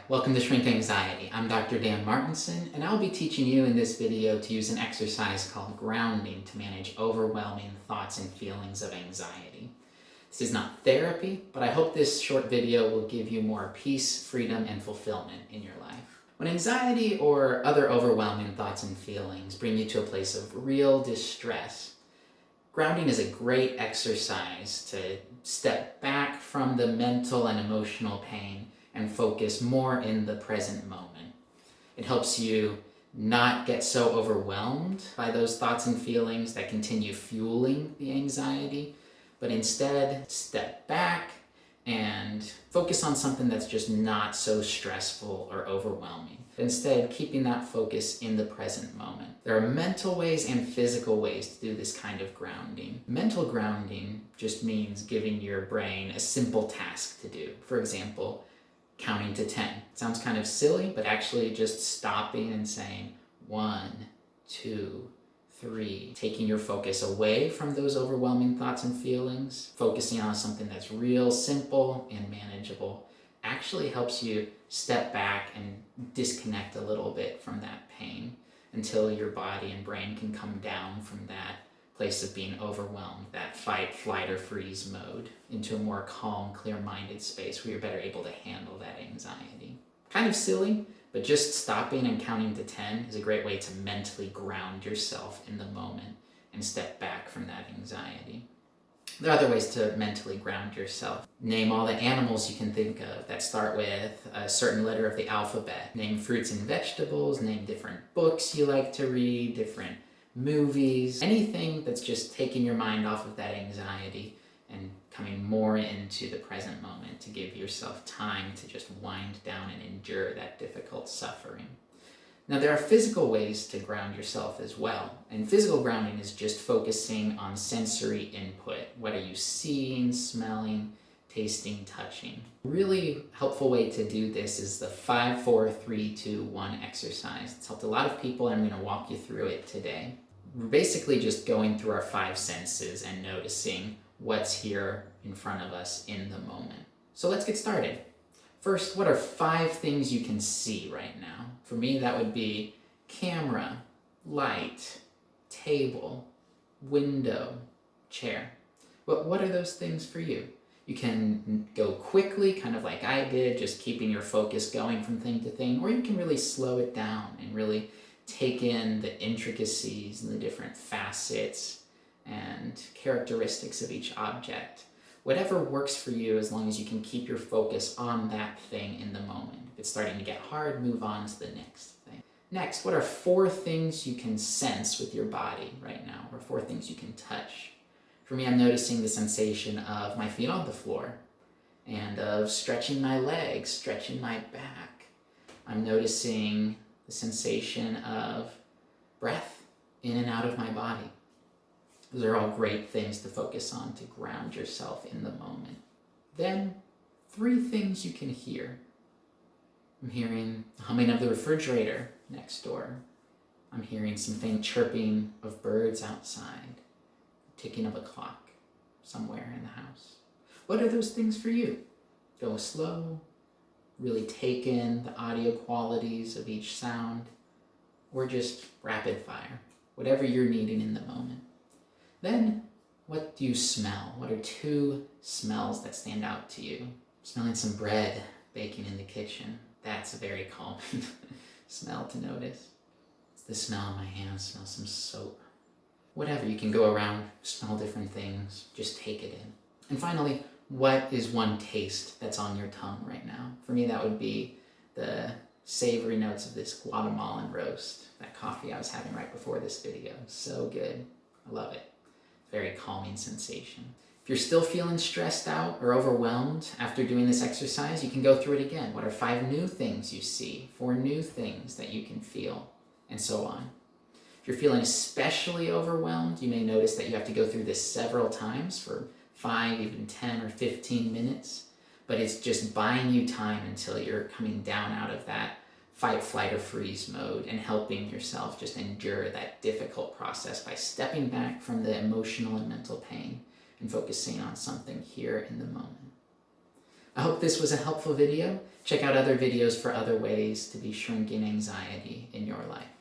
Welcome to Shrink Anxiety. I'm Dr. Dan Martinson, and I'll be teaching you in this video to use an exercise called grounding to manage overwhelming thoughts and feelings of anxiety. This is not therapy, but I hope this short video will give you more peace, freedom, and fulfillment in your life. When anxiety or other overwhelming thoughts and feelings bring you to a place of real distress, grounding is a great exercise to step back from the mental and emotional pain and focus more in the present moment. It helps you not get so overwhelmed by those thoughts and feelings that continue fueling the anxiety, but instead step back and focus on something that's just not so stressful or overwhelming. Instead, keeping that focus in the present moment. There are mental ways and physical ways to do this kind of grounding. Mental grounding just means giving your brain a simple task to do. For example, counting to 10. It sounds kind of silly, but actually just stopping and saying 1, 2, 3. Taking your focus away from those overwhelming thoughts and feelings, focusing on something that's real simple and manageable, actually helps you step back and disconnect a little bit from that pain until your body and brain can come down from that place of being overwhelmed, that fight, flight, or freeze mode, into a more calm, clear-minded space where you're better able to handle that anxiety. Kind of silly, but just stopping and counting to 10 is a great way to mentally ground yourself in the moment and step back from that anxiety. There are other ways to mentally ground yourself. Name all the animals you can think of that start with a certain letter of the alphabet. Name fruits and vegetables, name different books you like to read, different movies, anything that's just taking your mind off of that anxiety and coming more into the present moment to give yourself time to just wind down and endure that difficult suffering. Now, there are physical ways to ground yourself as well, and physical grounding is just focusing on sensory input. What are you seeing, smelling, tasting, touching? A really helpful way to do this is the 5, 4, 3, 2, 1 exercise. It's helped a lot of people, and I'm going to walk you through it today. We're basically just going through our 5 senses and noticing what's here in front of us in the moment. So let's get started. First, what are 5 things you can see right now? For me, that would be camera, light, table, window, chair. But what are those things for you? You can go quickly, kind of like I did, just keeping your focus going from thing to thing, or you can really slow it down and really take in the intricacies and the different facets and characteristics of each object. Whatever works for you, as long as you can keep your focus on that thing in the moment. If it's starting to get hard, move on to the next thing. Next, what are 4 things you can sense with your body right now, or 4 things you can touch? For me, I'm noticing the sensation of my feet on the floor and of stretching my legs, stretching my back. I'm noticing the sensation of breath in and out of my body. Those are all great things to focus on to ground yourself in the moment. Then, 3 things you can hear. I'm hearing the humming of the refrigerator next door. I'm hearing some faint chirping of birds outside, the ticking of a clock somewhere in the house. What are those things for you? Go slow, really take in the audio qualities of each sound, or just rapid fire, whatever you're needing in the moment. Then, what do you smell? What are 2 smells that stand out to you? Smelling some bread baking in the kitchen. That's a very calming smell to notice. It's the smell on my hands, smell some soap. Whatever, you can go around, smell different things, just take it in. And finally, what is one taste that's on your tongue right now? For me, that would be the savory notes of this Guatemalan roast, that coffee I was having right before this video. So good. I love it. Very calming sensation. If you're still feeling stressed out or overwhelmed after doing this exercise, you can go through it again. What are 5 new things you see? 4 new things that you can feel, and so on. If you're feeling especially overwhelmed, you may notice that you have to go through this several times for 5, even 10 or 15 minutes, but it's just buying you time until you're coming down out of that fight, flight, or freeze mode and helping yourself just endure that difficult process by stepping back from the emotional and mental pain and focusing on something here in the moment. I hope this was a helpful video. Check out other videos for other ways to be shrinking anxiety in your life.